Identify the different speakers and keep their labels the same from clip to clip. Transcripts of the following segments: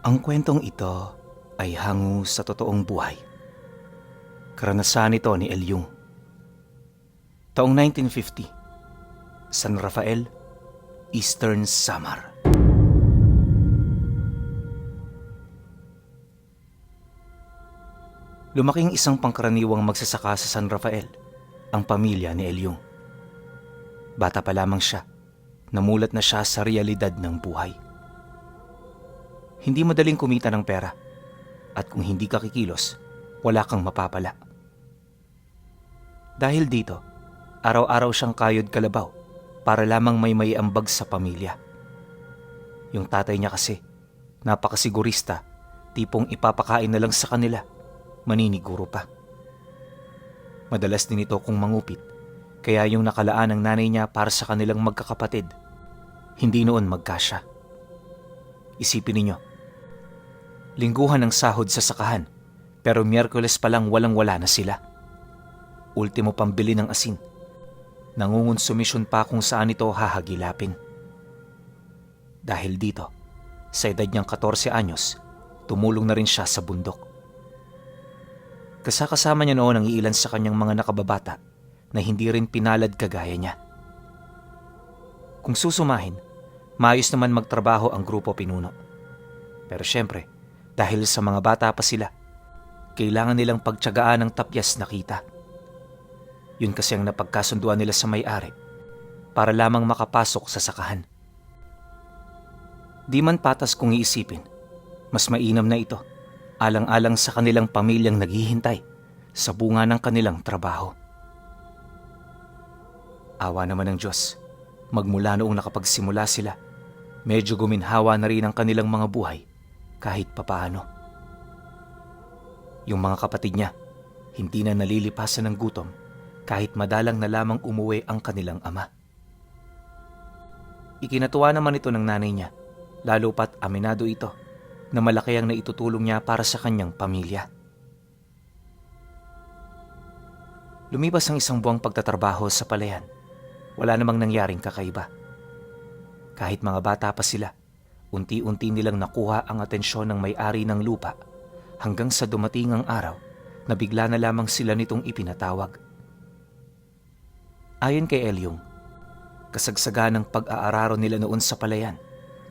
Speaker 1: Ang kwentong ito ay hango sa totoong buhay. Karanasan ito ni Elyong. Taong 1950, San Rafael, Eastern Samar. Lumaking isang pangkaraniwang magsasaka sa San Rafael ang pamilya ni Elyong. Bata pa lamang siya, namulat na siya sa realidad ng buhay. Hindi madaling kumita ng pera at kung hindi ka kikilos, wala kang mapapala. Dahil dito, araw-araw siyang kayod kalabaw para lamang may maiambag sa pamilya. Yung tatay niya kasi, napakasigurista, tipong ipapakain na lang sa kanila, maniniguro pa. Madalas din ito kung mangupit, kaya yung nakalaan ng nanay niya para sa kanilang magkakapatid, hindi noon magkasya. Isipin ninyo, lingguhan ng sahod sa sakahan, pero Miyerkules pa lang walang-wala na sila. Ultimo pambili ng asin. Nangungonsumisyon pa kung saan ito hahagilapin. Dahil dito, sa edad niyang 14 anyos, tumulong na rin siya sa bundok. Kasakasama niya noon ang iilan sa kanyang mga nakababata na hindi rin pinalad kagaya niya. Kung susumahin, maayos naman magtrabaho ang grupo pinuno. Pero syempre, dahil sa mga bata pa sila, kailangan nilang pagtiyagaan ng tapyas na kita. Yun kasi ang napagkasunduan nila sa may-ari para lamang makapasok sa sakahan. Di man patas kung iisipin, mas mainam na ito, alang-alang sa kanilang pamilyang naghihintay sa bunga ng kanilang trabaho. Awa naman ng Diyos, magmula noong nakapagsimula sila, medyo guminhawa na rin ang kanilang mga buhay kahit papaano. Yung mga kapatid niya, hindi na nalilipasan ng gutom kahit madalang na lamang umuwi ang kanilang ama. Ikinatuwa naman ito ng nanay niya, lalo pat aminado ito na malaki ang naitutulong niya para sa kanyang pamilya. Lumipas ang isang buwang pagtatrabaho sa palayan. Wala namang nangyaring kakaiba. Kahit mga bata pa sila, unti-unti nilang nakuha ang atensyon ng may-ari ng lupa hanggang sa dumating ang araw na bigla na lamang sila nitong ipinatawag. Ayon kay Elyong, kasagsagan ng pag-aararo nila noon sa palayan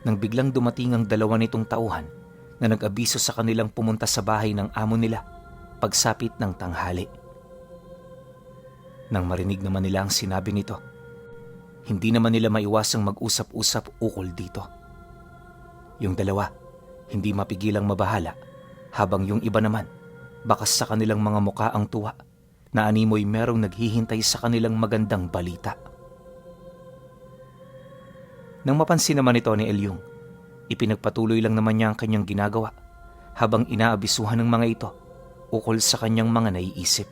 Speaker 1: nang biglang dumating ang dalawa nitong tauhan na nag-abiso sa kanilang pumunta sa bahay ng amo nila pagsapit ng tanghali. Nang marinig naman nila ang sinabi nito, hindi naman nila maiwasang mag-usap-usap ukol dito. Yung dalawa, hindi mapigilang mabahala, habang yung iba naman, bakas sa kanilang mga muka ang tuwa na animoy merong naghihintay sa kanilang magandang balita. Nang mapansin naman ito ni Elyong, ipinagpatuloy lang naman niya ang kanyang ginagawa habang inaabisuhan ng mga ito ukol sa kanyang mga naiisip.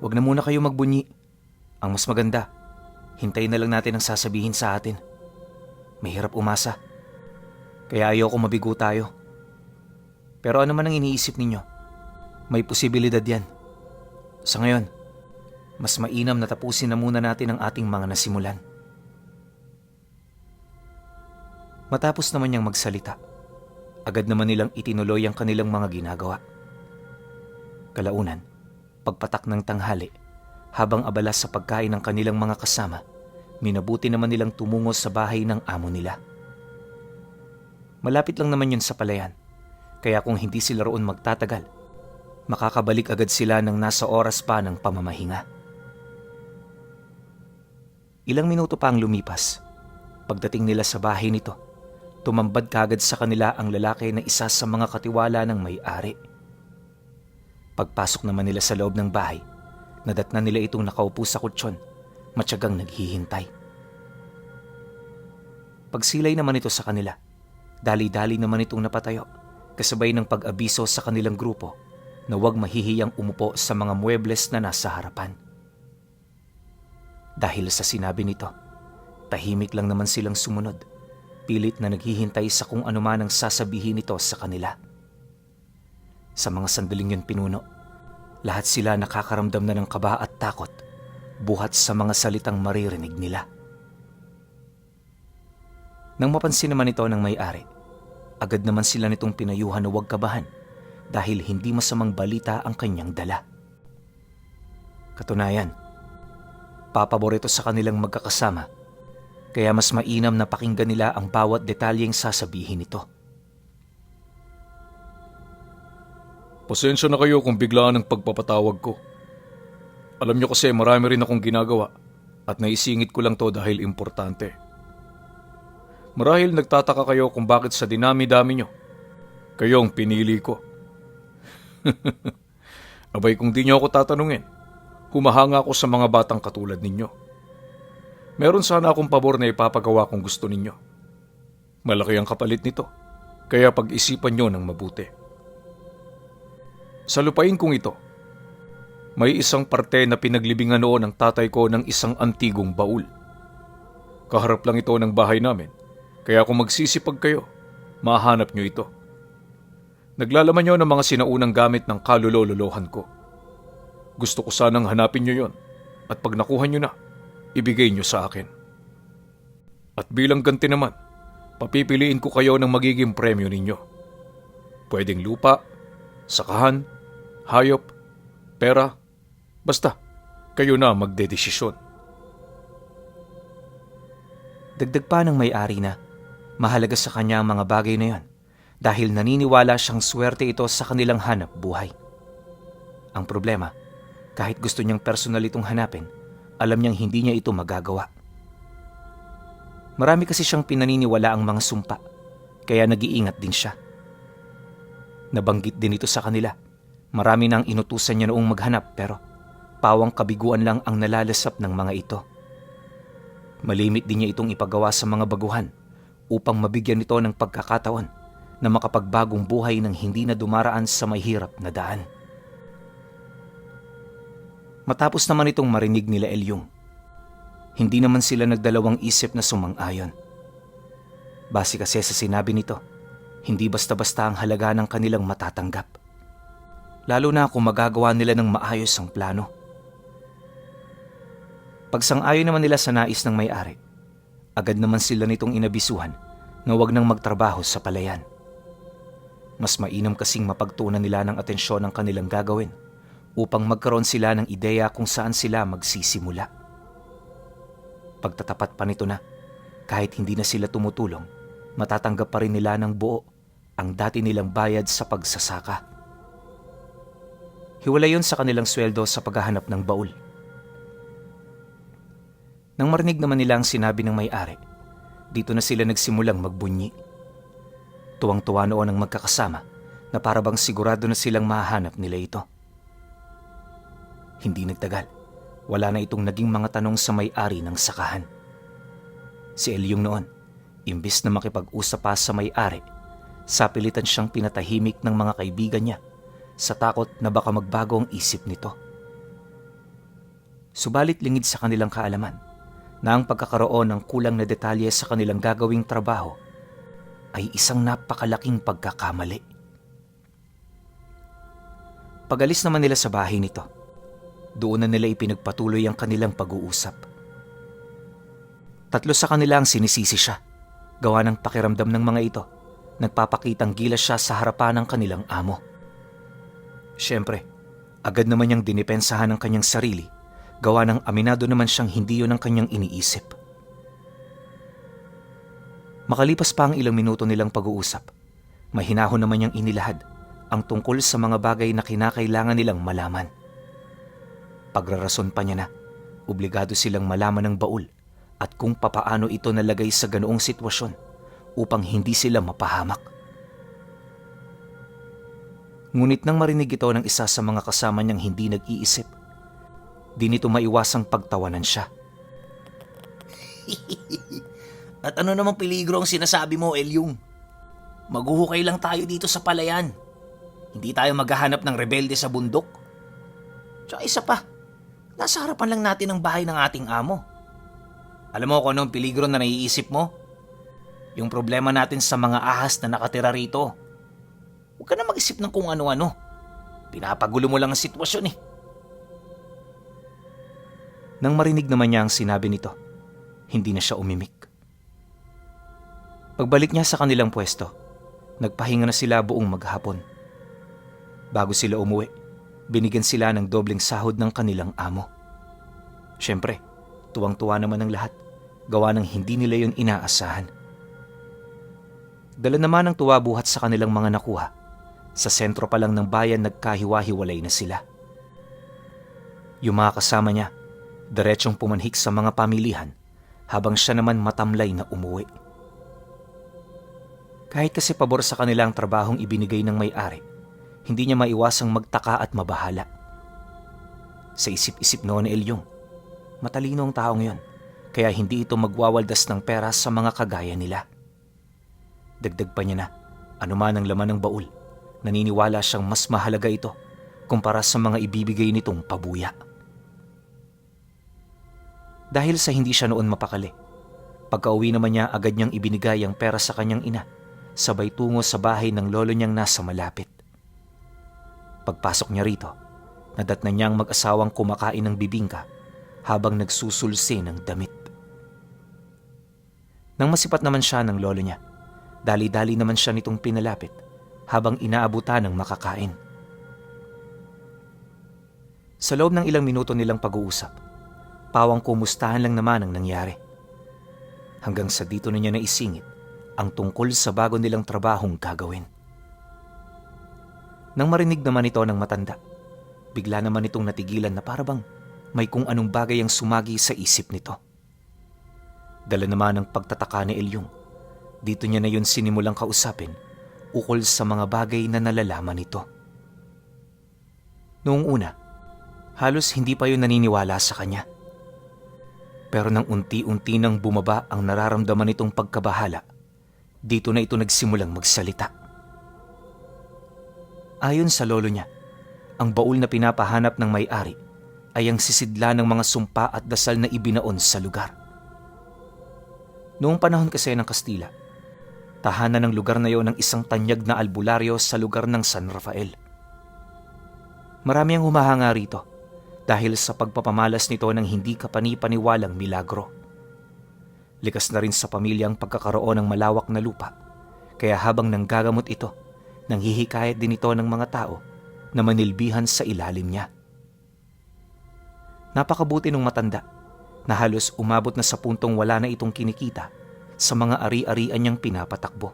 Speaker 1: Huwag na muna kayo magbunyi. Ang mas maganda, hintayin na lang natin ang sasabihin sa atin. Mahirap umasa, kaya ayoko mabigo tayo. Pero ano man ang iniisip ninyo, may posibilidad yan. Sa ngayon, mas mainam na tapusin na muna natin ang ating mga nasimulan. Matapos naman niyang magsalita, agad naman nilang itinuloy ang kanilang mga ginagawa. Kalaunan, pagpatak ng tanghali, habang abala sa pagkain ng kanilang mga kasama, minabuti naman nilang tumungo sa bahay ng amo nila. Malapit lang naman yun sa palayan, kaya kung hindi sila roon magtatagal, makakabalik agad sila ng nasa oras pa ng pamamahinga. Ilang minuto pa ang lumipas. Pagdating nila sa bahay nito, tumambad kagad sa kanila ang lalaki na isa sa mga katiwala ng may-ari. Pagpasok naman nila sa loob ng bahay, nadatnan nila itong nakaupo sa kutsyon, matyagang naghihintay. Pagsilay naman ito sa kanila, dali-dali naman itong napatayo, kasabay ng pag-abiso sa kanilang grupo na huwag mahihiyang umupo sa mga muebles na nasa harapan. Dahil sa sinabi nito, tahimik lang naman silang sumunod, pilit na naghihintay sa kung ano man ang sasabihin nito sa kanila. Sa mga sandaling yun pinuno, lahat sila nakakaramdam na ng kaba at takot buhat sa mga salitang maririnig nila. Nang mapansin naman ito ng may-ari, agad naman sila nitong pinayuhan na huwag kabahan dahil hindi masamang balita ang kanyang dala. Katunayan, papabor ito sa kanilang magkakasama, kaya mas mainam na pakinggan nila ang bawat detalyeng sasabihin nito.
Speaker 2: Pasensya na kayo kung biglaan ang pagpapatawag ko. Alam niyo kasi marami rin akong ginagawa at naisingit ko lang to dahil importante. Marahil nagtataka kayo kung bakit sa dinami-dami niyo, kayo ang pinili ko. Abay kung di niyo ako tatanungin, humahanga ako sa mga batang katulad ninyo. Meron sana akong pabor na ipapagawa kung gusto ninyo. Malaki ang kapalit nito, kaya pag-isipan niyo ng mabuti. Sa lupain kong ito, may isang parte na pinaglibingan noon ng tatay ko ng isang antigong baul. Kaharap lang ito ng bahay namin, kaya kung magsisipag kayo, mahanap nyo ito. Naglalaman nyo ng mga sinaunang gamit ng kalulololohan ko. Gusto ko sanang hanapin nyo yon at pag nakuha nyo na, ibigay nyo sa akin. At bilang ganti naman, papipiliin ko kayo ng magiging premyo ninyo. Pwedeng lupa, sakahan, hayop, pera, basta kayo na magdedesisyon.
Speaker 1: Dagdag pa ng may-ari na mahalaga sa kanya ang mga bagay na yon dahil naniniwala siyang swerte ito sa kanilang hanap buhay. Ang problema, kahit gusto niyang personal itong hanapin, alam niyang hindi niya ito magagawa. Marami kasi siyang pinaniniwala ang mga sumpa, kaya nag-iingat din siya. Nabanggit din ito sa kanila. Marami nang inutusan niya noong maghanap pero pawang kabiguan lang ang nalalasap ng mga ito. Malimit din niya itong ipagawa sa mga baguhan upang mabigyan nito ng pagkakataon na makapagbagong buhay nang hindi na dumaraan sa mahirap na daan. Matapos naman itong marinig nila Elyong, hindi naman sila nagdalawang isip na sumang-ayon. Base kasi sa sinabi nito, hindi basta-basta ang halaga ng kanilang matatanggap. Lalo na kung magagawa nila ng maayos ang plano. Pagsang-ayon naman nila sa nais ng may-ari, agad naman sila nitong inabisuhan na huwag nang magtrabaho sa palayan. Mas mainam kasing mapagtuunan nila ng atensyon ang kanilang gagawin upang magkaroon sila ng ideya kung saan sila magsisimula. Pagtatapat pa nito na, kahit hindi na sila tumutulong, matatanggap pa rin nila ng buo ang dati nilang bayad sa pagsasaka. Hiwalay yun sa kanilang sweldo sa paghahanap ng baul. Nang marinig naman nila ang sinabi ng may-ari, dito na sila nagsimulang magbunyi. Tuwang-tuwa noon ang magkakasama na parabang sigurado na silang mahahanap nila ito. Hindi nagtagal, wala na itong naging mga tanong sa may-ari ng sakahan. Si Elyong noon, imbis na makipag-usap pa sa may-ari, sapilitan siyang pinatahimik ng mga kaibigan niya sa takot na baka magbago ang isip nito. Subalit lingid sa kanilang kaalaman na ang pagkakaroon ng kulang na detalye sa kanilang gagawing trabaho ay isang napakalaking pagkakamali. Pag-alis naman nila sa bahay nito, doon na nila ipinagpatuloy ang kanilang pag-uusap. Tatlo sa kanila ang sinisisi siya, gawa ng pakiramdam ng mga ito, nagpapakitang gilas siya sa harapan ng kanilang amo. Siyempre, agad naman niyang dinipensahan ang kanyang sarili, gawa ng aminado naman siyang hindi yun ang kanyang iniisip. Makalipas pa ang ilang minuto nilang pag-uusap, mahinahon naman niyang inilahad ang tungkol sa mga bagay na kinakailangan nilang malaman. Pagrarason pa niya na, obligado silang malaman ng baul at kung papaano ito nalagay sa ganoong sitwasyon upang hindi sila mapahamak. Ngunit nang marinig ito ng isa sa mga kasama niyang hindi nag-iisip, di nito maiwasang pagtawanan siya.
Speaker 3: At ano namang peligro ang sinasabi mo, Elyong? Maghuhukay lang tayo dito sa palayan. Hindi tayo maghahanap ng rebelde sa bundok. Tsaka isa pa, nasa harapan lang natin ang bahay ng ating amo. Alam mo kung anong peligro na naiisip mo? Yung problema natin sa mga ahas na nakatira rito. Huwag ka na mag-isip ng kung ano-ano. Pinapagulo mo lang ang sitwasyon eh.
Speaker 1: Nang marinig naman niya ang sinabi nito, hindi na siya umimik. Pagbalik niya sa kanilang pwesto, nagpahinga na sila buong maghapon. Bago sila umuwi, binigyan sila ng dobleng sahod ng kanilang amo. Siyempre, tuwang-tuwa naman ang lahat, gawa ng hindi nila yun inaasahan. Dala naman ng tuwa buhat sa kanilang mga nakuha. Sa sentro pa lang ng bayan nagkahiwa-hiwalay na sila. Yung mga kasama niya, diretsong pumanhik sa mga pamilihan, habang siya naman matamlay na umuwi. Kahit kasi pabor sa kanilang trabahong ibinigay ng may-ari, hindi niya maiwasang magtaka at mabahala. Sa isip-isip noon ni Elyong, matalino ang taong yon, kaya hindi ito magwawaldas ng pera sa mga kagaya nila. Dagdag pa niya na, anuman ang laman ng baul, naniniwala siyang mas mahalaga ito kumpara sa mga ibibigay nitong pabuya. Dahil sa hindi siya noon mapakali, pagka-uwi naman niya agad niyang ibinigay ang pera sa kanyang ina, sabay tungo sa bahay ng lolo niyang nasa malapit. Pagpasok niya rito, nadatnan niyang mag-asawang kumakain ng bibingka habang nagsusulsi ng damit. Nang masipat naman siya ng lolo niya, dali-dali naman siya nitong pinalapit habang inaabutan ng makakain. Sa loob ng ilang minuto nilang pag-uusap, pawang kumustahan lang naman ang nangyari. Hanggang sa dito na niya naisingit ang tungkol sa bago nilang trabahong gagawin. Nang marinig naman ito ng matanda, bigla naman itong natigilan na parabang may kung anong bagay ang sumagi sa isip nito. Dala naman ng pagtataka ni Elyong, dito niya na yun sinimulang kausapin ukol sa mga bagay na nalalaman nito. Noong una, halos hindi pa yun naniniwala sa kanya. Pero nang unti-unti nang bumaba ang nararamdaman nitong pagkabahala, dito na ito nagsimulang magsalita. Ayon sa lolo niya, ang baul na pinapahanap ng may-ari ay ang sisidla ng mga sumpa at dasal na ibinaon sa lugar. Noong panahon kasi ng Kastila, tahanan ng lugar na iyon ng isang tanyag na albularyo sa lugar ng San Rafael. Marami ang humahanga rito dahil sa pagpapamalas nito ng hindi kapani-paniwalang milagro. Likas na rin sa pamilya ang pagkakaroon ng malawak na lupa, kaya habang nanggagamot ito, nanghihikayat din ito ng mga tao na manilbihan sa ilalim niya. Napakabuti ng matanda na halos umabot na sa puntong wala na itong kinikita sa mga ari-arian niyang pinapatakbo.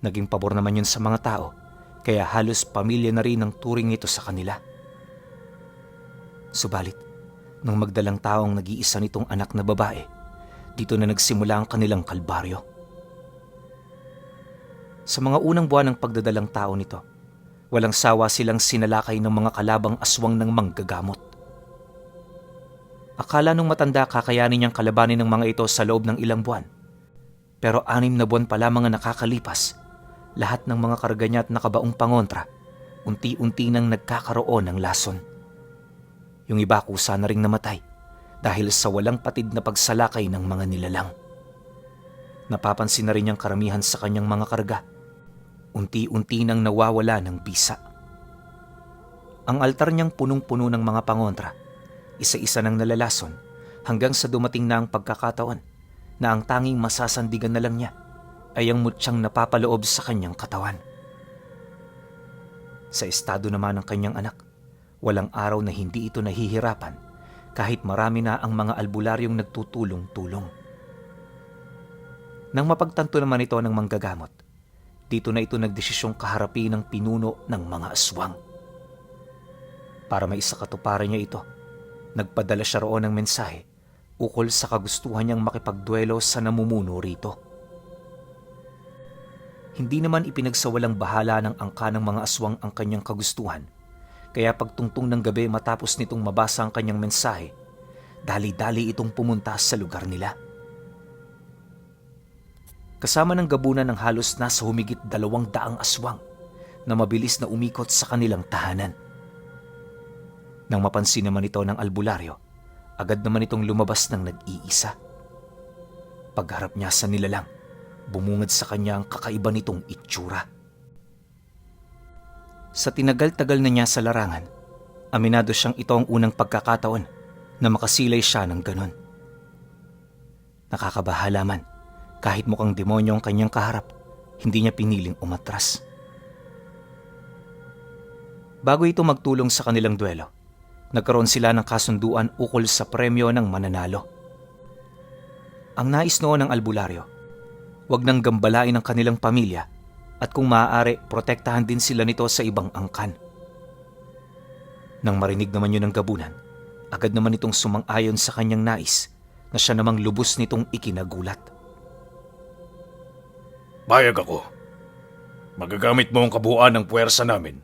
Speaker 1: Naging pabor naman yun sa mga tao, kaya halos pamilya na rin ang turing nito sa kanila. Subalit, nung magdalang taong nag-iisa nitong anak na babae, dito na nagsimula ang kanilang kalbaryo. Sa mga unang buwan ng pagdadalang tao nito, walang sawa silang sinalakay ng mga kalabang aswang ng manggagamot. Akala nung matanda kakayanin niyang kalabanin ng mga ito sa loob ng ilang buwan. Pero 6 na buwan pa lamang ang nakakalipas, lahat ng mga karga niya at nakabaong pangontra, unti-unti nang nagkakaroon ng lason. Yung iba kusa na ring namatay dahil sa walang patid na pagsalakay ng mga nilalang. Napapansin na rin niyang karamihan sa kanyang mga karga, unti-unti nang nawawala ng bisa. Ang altar niyang punong-puno ng mga pangontra, isa-isa nang nalalason hanggang sa dumating na ang pagkakataon na ang tanging masasandigan na lang niya ay ang mutyang napapaloob sa kanyang katawan. Sa estado naman ng kanyang anak, walang araw na hindi ito nahihirapan kahit marami na ang mga albularyong nagtutulong-tulong. Nang mapagtanto naman ito ng manggagamot, dito na ito nagdesisyong kaharapin ng pinuno ng mga aswang. Para maisakatuparan niya ito, nagpadala siya roon ng mensahe ukol sa kagustuhan niyang makipagduelo sa namumuno rito. Hindi naman ipinagsawalang bahala ng angka ng mga aswang ang kanyang kagustuhan, kaya pagtungtong ng gabi matapos nitong mabasa ang kanyang mensahe, dali-dali itong pumunta sa lugar nila. Kasama ng gabunan ng halos nasa humigit 200 aswang na mabilis na umikot sa kanilang tahanan. Nang mapansin naman ito ng albularyo, agad naman itong lumabas ng nag-iisa. Pagharap niya sa nilalang, bumungad sa kanya ang kakaiba nitong itsura. Sa tinagal-tagal na niya sa larangan, aminado siyang ito ang unang pagkakataon na makasilay siya ng ganon. Nakakabahala man Kahit mukhang demonyo ang kanyang kaharap, hindi niya piniling umatras. Bago ito magtulong sa kanilang duelo, nagkaroon sila ng kasunduan ukol sa premyo ng mananalo. Ang nais noon ng albularyo, wag nang gambalain ang kanilang pamilya at kung maaari, protektahan din sila nito sa ibang angkan. Nang marinig naman yun ng gabunan, agad naman itong sumang-ayon sa kanyang nais na siya namang lubos nitong ikinagulat.
Speaker 2: Bayag ako. Magagamit mo ang kabuuan ng puwersa namin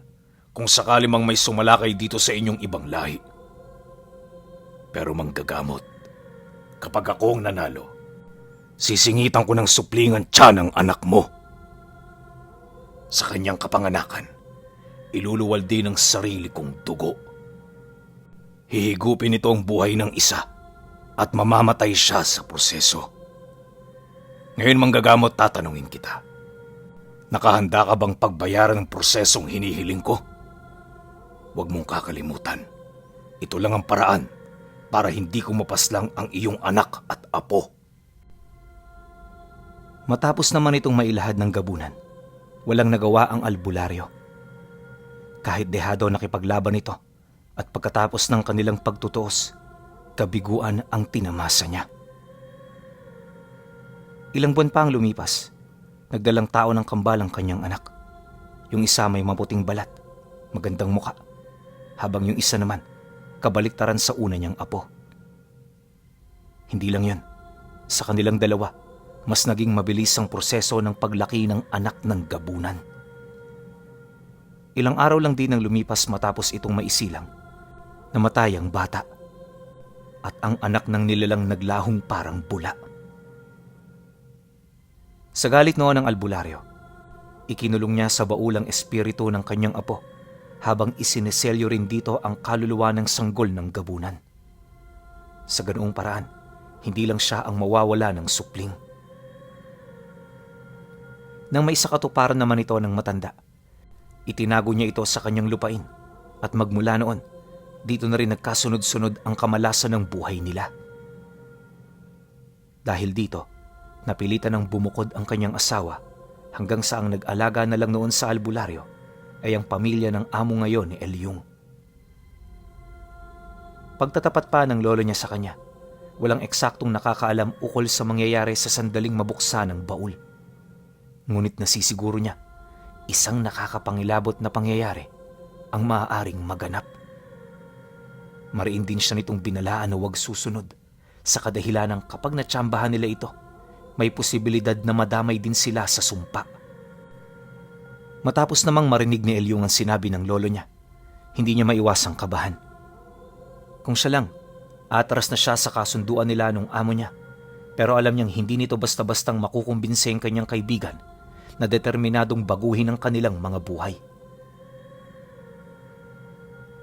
Speaker 2: kung sakali mang may sumalakay dito sa inyong ibang lahi. Pero manggagamot, kapag ako ang nanalo, sisingitan ko ng suplingan tiyan ng anak mo. Sa kanyang kapanganakan, iluluwal din ang sarili kong dugo. Hihigupin ito ang buhay ng isa at mamamatay siya sa proseso. Ngayon manggagamot, tatanungin kita. Nakahanda ka bang pagbayaran ng prosesong hinihiling ko? Huwag mong kakalimutan. Ito lang ang paraan para hindi ko mapaslang ang iyong anak at apo.
Speaker 1: Matapos naman itong mailahad ng gabunan, walang nagawa ang albularyo. Kahit dehado nakipaglaban ito at pagkatapos ng kanilang pagtutuos, kabiguan ang tinamasa niya. Ilang buwan pa ang lumipas, nagdalang tao ng kambal ang kanyang anak. Yung isa may maputing balat, magandang muka, habang yung isa naman, kabaliktaran sa una niyang apo. Hindi lang yun, sa kanilang dalawa, mas naging mabilis ang proseso ng paglaki ng anak ng gabunan. Ilang araw lang din ang lumipas matapos itong maisilang, namatay ang bata, at ang anak ng nilalang naglahong parang bula. Sa galit noon ng albularyo, ikinulong niya sa baulang espiritu ng kanyang apo habang isineselyo rin dito ang kaluluwa ng sanggol ng gabunan. Sa ganoong paraan, hindi lang siya ang mawawala ng supling. Nang may sakatuparan naman ito ng matanda, itinago niya ito sa kanyang lupain at magmula noon, dito na rin nagkasunod-sunod ang kamalasan ng buhay nila. Dahil dito, napilitan ng bumukod ang kanyang asawa hanggang sa ang nag-alaga na lang noon sa albularyo ay ang pamilya ng amo ngayon ni Elyung. Pagtatapat pa ng lolo niya sa kanya, walang eksaktong nakakaalam ukol sa mangyayari sa sandaling mabuksan ng baul. Ngunit nasisiguro niya, isang nakakapangilabot na pangyayari ang maaaring maganap. Mariin din siya nitong binalaan na huwag susunod sa kadahilanang kapag natsambahan nila ito, may posibilidad na madamay din sila sa sumpa. Matapos namang marinig ni Elyung ang sinabi ng lolo niya, hindi niya maiwasang kabahan. Kung siya lang, atras na siya sa kasunduan nila nung amo niya, pero alam niyang hindi nito basta-bastang makukumbinse ang kanyang kaibigan na determinadong baguhin ang kanilang mga buhay.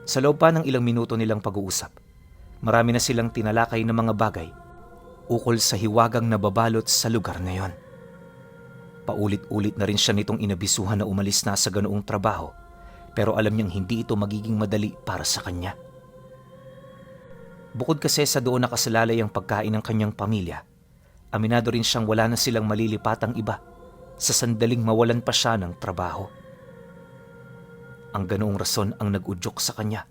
Speaker 1: Sa loob pa ng ilang minuto nilang pag-uusap, marami na silang tinalakay ng mga bagay ukol sa hiwagang nababalot sa lugar na yon. Paulit-ulit na rin siya nitong inabisuhan na umalis na sa ganoong trabaho, pero alam niyang hindi ito magiging madali para sa kanya. Bukod kasi sa doon nakasalalay ang pagkain ng kanyang pamilya, aminado rin siyang wala na silang malilipatang iba sa sandaling mawalan pa siya ng trabaho. Ang ganoong rason ang nag-udyok sa kanya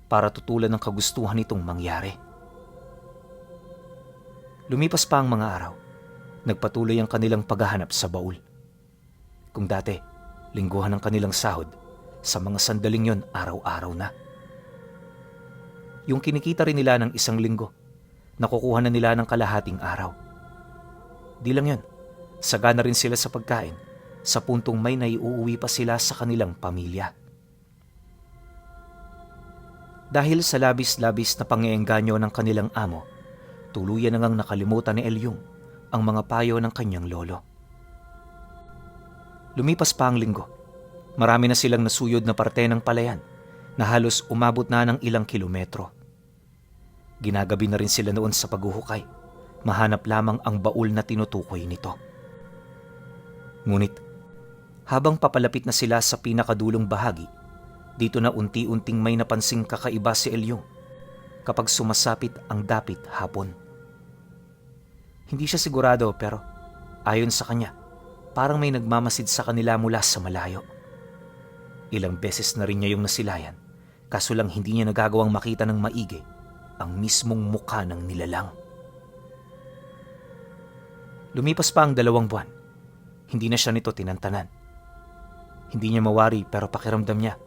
Speaker 1: para tutulan ng kagustuhan nitong mangyari. Lumipas pa ang mga araw, nagpatuloy ang kanilang paghahanap sa baul. Kung dati, lingguhan ang kanilang sahod, sa mga sandaling yon araw-araw na. Yung kinikita rin nila ng isang linggo, nakukuha na nila ng kalahating araw. Di lang yon, sagana rin sila sa pagkain, sa puntong may naiuuwi pa sila sa kanilang pamilya. Dahil sa labis-labis na pang-iengganyo ng kanilang amo, tuluyan na ngang nakalimutan ni Elyung ang mga payo ng kanyang lolo. Lumipas pa ang linggo, marami na silang nasuyod na parte ng palayan na halos umabot na ng ilang kilometro. Ginagabi na rin sila noon sa paghuhukay, mahanap lamang ang baul na tinutukoy nito. Ngunit, habang papalapit na sila sa pinakadulong bahagi, dito na unti-unting may napansing kakaiba si Elyung kapag sumasapit ang dapit hapon. Hindi siya sigurado pero Ayon sa kanya, parang may nagmamasid sa kanila mula sa malayo. Ilang beses na rin niya yung nasilayan, kaso lang hindi niya nagagawang makita ng maigi ang mismong mukha ng nilalang. Lumipas pa ang 2 buwan. Hindi na siya nito tinantanan. Hindi niya mawari pero pakiramdam niya,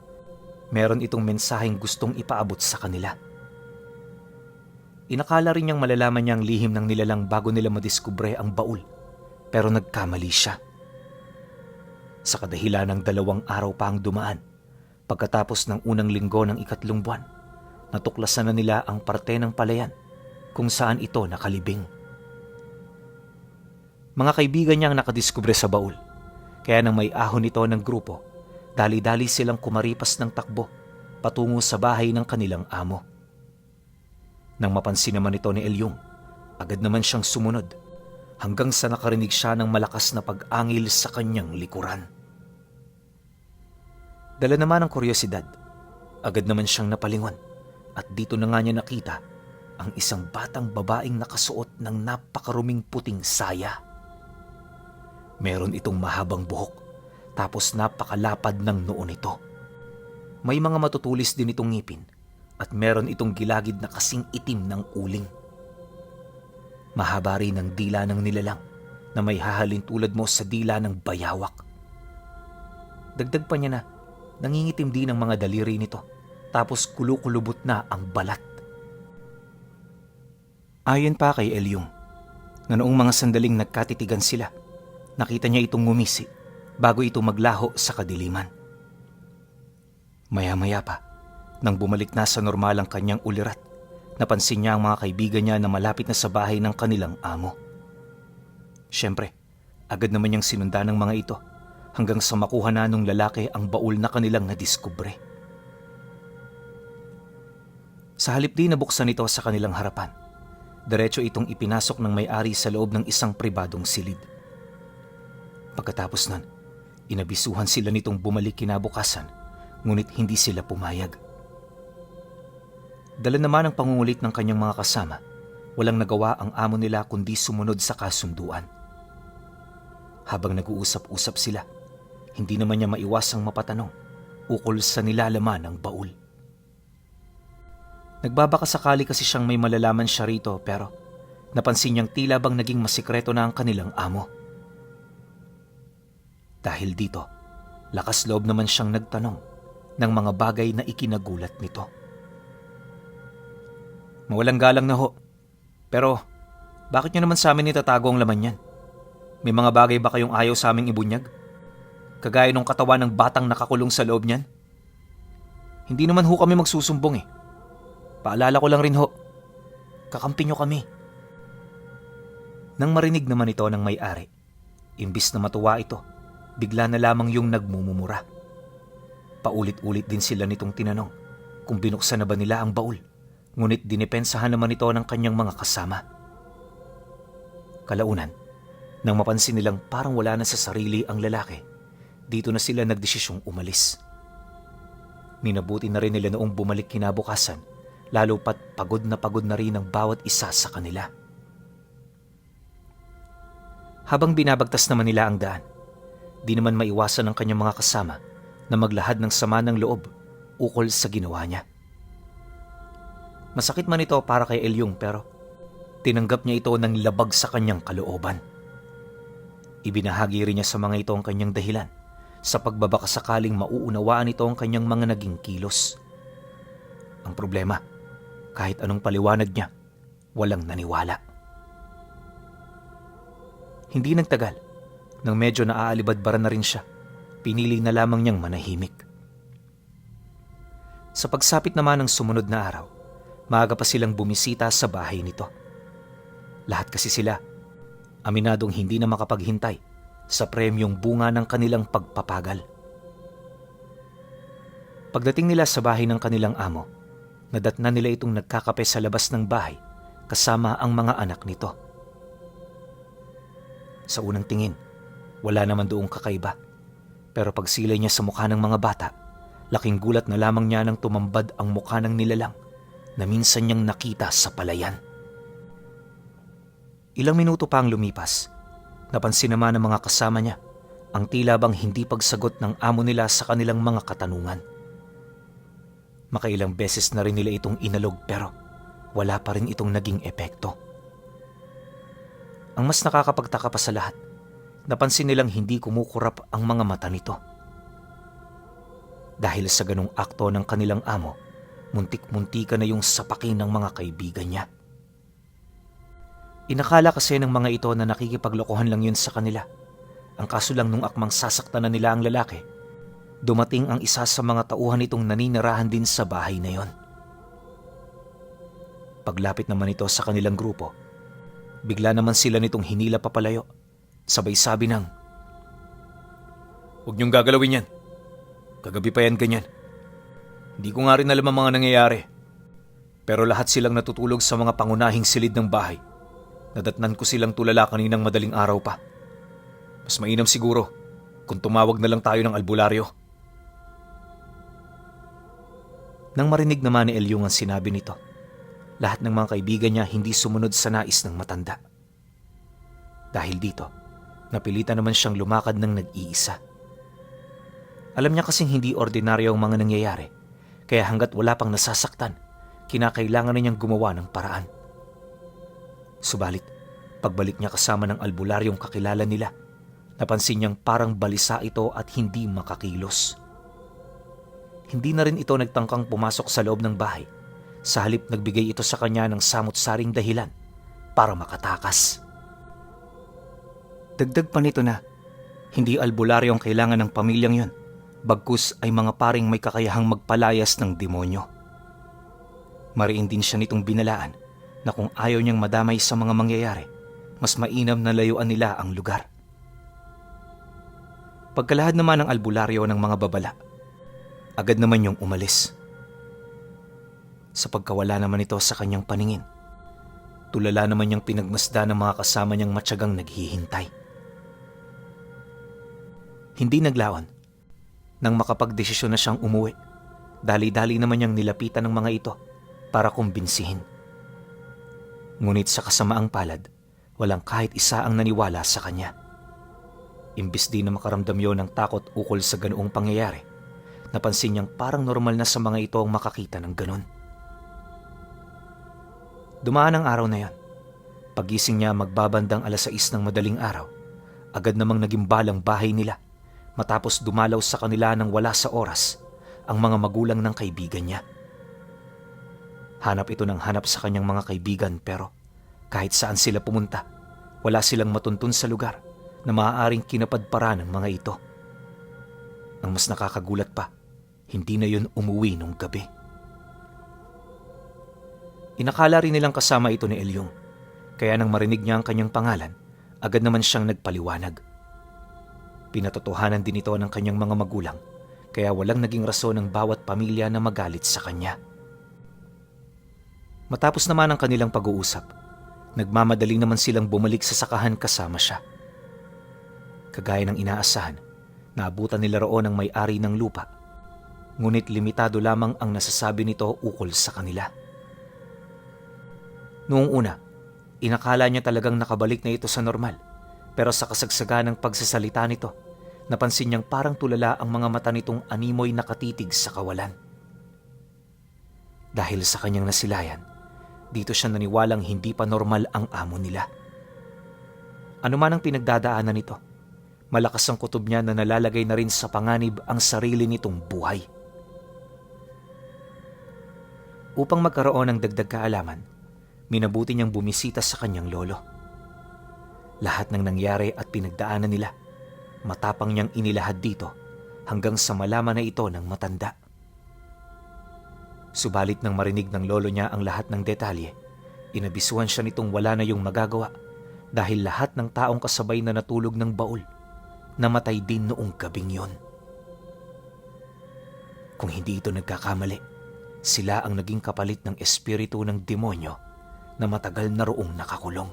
Speaker 1: meron itong mensaheng gustong ipaabot sa kanila. Inakala rin niyang malalaman niya ang lihim ng nilalang bago nila madiskubre ang baul, pero nagkamali siya. Sa kadahilan ng 2 araw pa ang dumaan, pagkatapos ng unang linggo ng 3 buwan, natuklasan na nila ang parte ng palayan kung saan ito nakalibing. Mga kaibigan niya ang nakadiskubre sa baul, kaya nang may ahon ito ng grupo, dali-dali silang kumaripas ng takbo patungo sa bahay ng kanilang amo. Nang mapansin naman ito ni Elyong, agad naman siyang sumunod hanggang sa nakarinig siya ng malakas na pag-angil sa kanyang likuran. Dala naman ng kuryosidad, agad naman siyang napalingon at dito na nga niya nakita ang isang batang babaeng nakasuot ng napakaruming puting saya. Meron itong mahabang buhok tapos napakalapad ng noo nito. May mga matutulis din itong ngipin at meron itong gilagid na kasing itim ng uling. Mahaba rin ang dila ng nilalang na may hahalin tulad mo sa dila ng bayawak. Dagdag pa niya na nangingitim din ang mga daliri nito tapos kulukulubot na ang balat. Ayon pa kay Elyong, na noong mga sandaling nagkatitigan sila, nakita niya itong ngumisi bago ito maglaho sa kadiliman. Maya-maya pa, nang bumalik na sa normal ang kanyang ulirat, napansin niya ang mga kaibigan niya na malapit na sa bahay ng kanilang amo. Siyempre, agad naman niyang sinundan ng mga ito hanggang sa makuha na nung lalaki ang baul na kanilang nadiskubre. Sa halip di nabuksan ito sa kanilang harapan, diretso itong ipinasok ng may-ari sa loob ng isang pribadong silid. Pagkatapos nun, inabisuhan sila nitong bumalik kinabukasan, ngunit hindi sila pumayag. Dala naman ang pangungulit ng kanyang mga kasama, walang nagawa ang amo nila kundi sumunod sa kasunduan. Habang nag-uusap-usap sila, hindi naman niya maiwasang mapatanong ukol sa nilalaman ng baul. Nagbabaka sakali kasi siyang may malalaman siya rito pero napansin niyang tila bang naging masikreto na ang kanilang amo. Dahil dito, lakas loob naman siyang nagtanong ng mga bagay na ikinagulat nito. Mawalang galang na ho, pero bakit niyo naman sa amin itatago ang laman yan? May mga bagay ba kayong ayaw sa aming ibunyag? Kagaya ng katawan ng batang nakakulong sa loob niyan? Hindi naman ho kami magsusumbong eh. Paalala ko lang rin ho, kakampi niyo kami. Nang marinig naman ito ng may-ari, imbis na matuwa ito, bigla na lamang yung nagmumumura. Paulit-ulit din sila nitong tinanong kung binuksan na ba nila ang baul, ngunit dinipensahan naman ito ng kanyang mga kasama. Kalaunan, nang mapansin nilang parang wala na sa sarili ang lalaki, dito na sila nagdesisyong umalis. Minabuti na rin nila noong bumalik kinabukasan, lalo pat pagod na rin ang bawat isa sa kanila. Habang binabagtas naman nila ang daan, di naman maiwasan ng kanyang mga kasama na maglahad ng sama ng loob ukol sa ginawa niya. Masakit man ito para kay Elyong pero tinanggap niya ito ng labag sa kanyang kalooban. Ibinahagi rin niya sa mga ito ang kanyang dahilan sa pagbabaka sakaling mauunawaan ito ang kanyang mga naging kilos. Ang problema, kahit anong paliwanag niya, walang naniwala. Hindi nagtagal, nang medyo naaalibadbara na rin siya, pinili na lamang niyang manahimik. Sa pagsapit naman ng sumunod na araw, maaga pa silang bumisita sa bahay nito. Lahat kasi sila, aminadong hindi na makapaghintay sa premyong bunga ng kanilang pagpapagal. Pagdating nila sa bahay ng kanilang amo, nadatnan nila itong nagkakape sa labas ng bahay kasama ang mga anak nito. Sa unang tingin, wala naman doong kakaiba. Pero pagsilay niya sa mukha ng mga bata, laking gulat na lamang niya nang tumambad ang mukha ng nilalang na minsan niyang nakita sa palayan. Ilang minuto pa ang lumipas Napansin naman ng mga kasama niya ang tila bang hindi pagsagot ng amo nila sa kanilang mga katanungan. Makailang beses na rin nila itong inalog pero wala pa rin itong naging epekto. Ang mas nakakapagtaka pa sa lahat, napansin nilang hindi kumukurap ang mga mata nito. Dahil sa ganong akto ng kanilang amo, muntik-muntika na yung sapakin ng mga kaibigan niya. Inakala kasi ng mga ito na nakikipaglokohan lang yun sa kanila. Ang kaso lang nung akmang sasaktan na nila ang lalaki, dumating ang isa sa mga tauhan nitong naninirahan din sa bahay na yon. Paglapit naman ito sa kanilang grupo, bigla naman sila nitong hinila papalayo. Sabay sabi ng,
Speaker 2: Huwag niyong gagalawin yan. Kagabi pa yan ganyan. Hindi ko nga rin alam ang mga nangyayari. Pero lahat silang natutulog sa mga pangunahing silid ng bahay. Nadatnan ko silang tulala kaninang madaling araw pa. Mas mainam siguro kung tumawag na lang tayo ng albularyo.
Speaker 1: Nang marinig naman ni Elyong ang sinabi nito, lahat ng mga kaibigan niya hindi sumunod sa nais ng matanda. Dahil dito, napilitan naman siyang lumakad ng nag-iisa. Alam niya kasing hindi ordinaryo ang mga nangyayari, kaya hanggat wala pang nasasaktan, kinakailangan na niyang gumawa ng paraan. Subalit, pagbalik niya kasama ng albularyong kakilala nila, napansin niyang parang balisa ito at hindi makakilos. Hindi na rin ito nagtangkang pumasok sa loob ng bahay. Sa halip nagbigay ito sa kanya ng samut-saring dahilan para makatakas. Dagdag pa nito na hindi albularyo ang kailangan ng pamilyang yon, bagkus ay mga paring may kakayahang magpalayas ng demonyo. Mariin din siya nitong binalaan na kung ayaw niyang madamay sa mga mangyayari, mas mainam na layuan nila ang lugar. Pagkalahad naman ng albularyo ng mga babala, agad naman yung umalis. Sa pagkawala naman ito sa kanyang paningin, tulala naman niyang pinagmasda ng mga kasama niyang matyagang naghihintay. Hindi naglaon. Nang makapagdesisyon na siyang umuwi, dali-dali naman niyang nilapitan ng mga ito para kumbinsihin. Ngunit sa kasamaang palad, walang kahit isa ang naniwala sa kanya. Imbis din na makaramdam yon ng takot ukol sa ganoong pangyayari, napansin niyang parang normal na sa mga ito ang makakita ng ganon. Dumaan ang araw na yon. Pagising niya magbabandang 6:00 ng madaling araw, agad namang naging balang bahay nila matapos dumalaw sa kanila nang wala sa oras ang mga magulang ng kaibigan niya. Hanap ito ng hanap sa kanyang mga kaibigan pero kahit saan sila pumunta, wala silang matuntun sa lugar na maaaring kinapadpara ng mga ito. Ang mas nakakagulat pa, hindi na yun umuwi nung gabi. Inakala rin nilang kasama ito ni Elyong, kaya nang marinig niya ang kanyang pangalan, agad naman siyang nagpaliwanag. Pinatotohanan din ito ng kanyang mga magulang, kaya walang naging rason ng bawat pamilya na magalit sa kanya. Matapos naman ang kanilang pag-uusap, nagmamadali naman silang bumalik sa sakahan kasama siya. Kagaya ng inaasahan, naabutan nila roon ang may-ari ng lupa, ngunit limitado lamang ang nasasabi nito ukol sa kanila. Noong una, inakala niya talagang nakabalik na ito sa normal, pero sa kasagsagan ng pagsasalita nito, napansin niyang parang tulala ang mga mata nitong animoy nakatitig sa kawalan. Dahil sa kanyang nasilayan, dito siya naniwalang hindi pa normal ang amo nila. Ano man ang pinagdadaanan nito, malakas ang kutob niya na nalalagay na rin sa panganib ang sarili nitong buhay. Upang magkaroon ng dagdag kaalaman, minabuti niyang bumisita sa kanyang lolo. Lahat ng nangyari at pinagdaanan nila, matapang niyang inilahad dito hanggang sa malaman na ito ng matanda. Subalit nang marinig ng lolo niya ang lahat ng detalye, inabisuhan siya nitong wala na yung magagawa dahil lahat ng taong kasabay na natulog ng baul, namatay din noong gabing yon. Kung hindi ito nagkakamali, sila ang naging kapalit ng espiritu ng demonyo na matagal na roong nakakulong.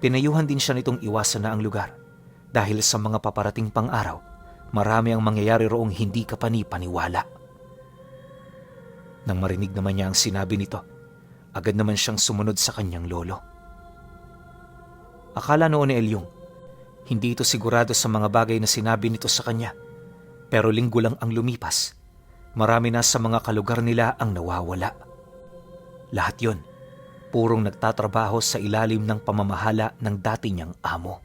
Speaker 1: Pinayuhan din siya nitong iwasan na ang lugar dahil sa mga paparating pang araw, marami ang mangyayari roong hindi kapani-paniwala. Nang marinig naman niya ang sinabi nito, agad naman siyang sumunod sa kanyang lolo. Akala noon ni Elyong, hindi ito sigurado sa mga bagay na sinabi nito sa kanya. Pero linggo lang ang lumipas, marami na sa mga kalugar nila ang nawawala. Lahat yon, purong nagtatrabaho sa ilalim ng pamamahala ng dati niyang amo.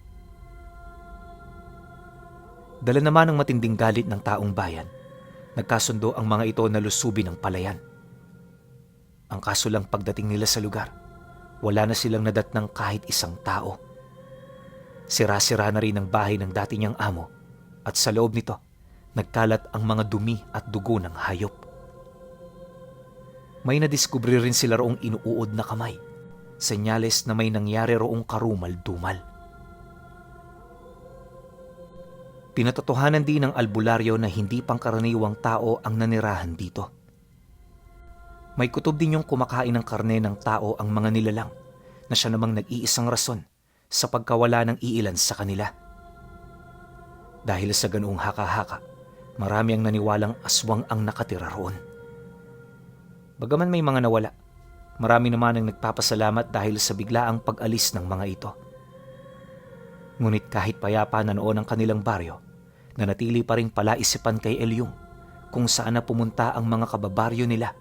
Speaker 1: Dala naman ng matinding galit ng taong bayan, nagkasundo ang mga ito na lusubin ng palayan. Ang kaso lang pagdating nila sa lugar, wala na silang nadatnang kahit isang tao. Sira-sira na rin ang bahay ng dati niyang amo at sa loob nito, nagkalat ang mga dumi at dugo ng hayop. May nadiskubre rin sila roong inuuod na kamay, senyales na may nangyari roong karumal-dumal. Pinatotohanan din ng albularyo na hindi pangkaraniwang tao ang nanirahan dito. May kutob din yung kumakain ng karne ng tao ang mga nilalang na siya namang nag-iisang rason sa pagkawala ng iilan sa kanila. Dahil sa ganoong haka-haka, marami ang naniwalang aswang ang nakatira roon. Bagaman may mga nawala, marami naman ang nagpapasalamat dahil sa biglaang pag-alis ng mga ito. Ngunit kahit payapa na noon ang kanilang baryo, nanatili pa rin palaisipan kay Elyong kung saan na pumunta ang mga kababaryo nila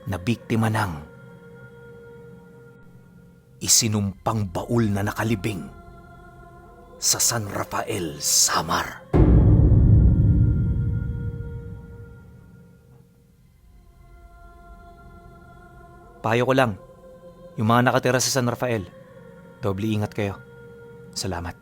Speaker 1: na biktima ng isinumpang baul na nakalibing sa San Rafael, Samar. Payo ko lang, yung mga nakatira sa San Rafael, doble ingat kayo. Salamat.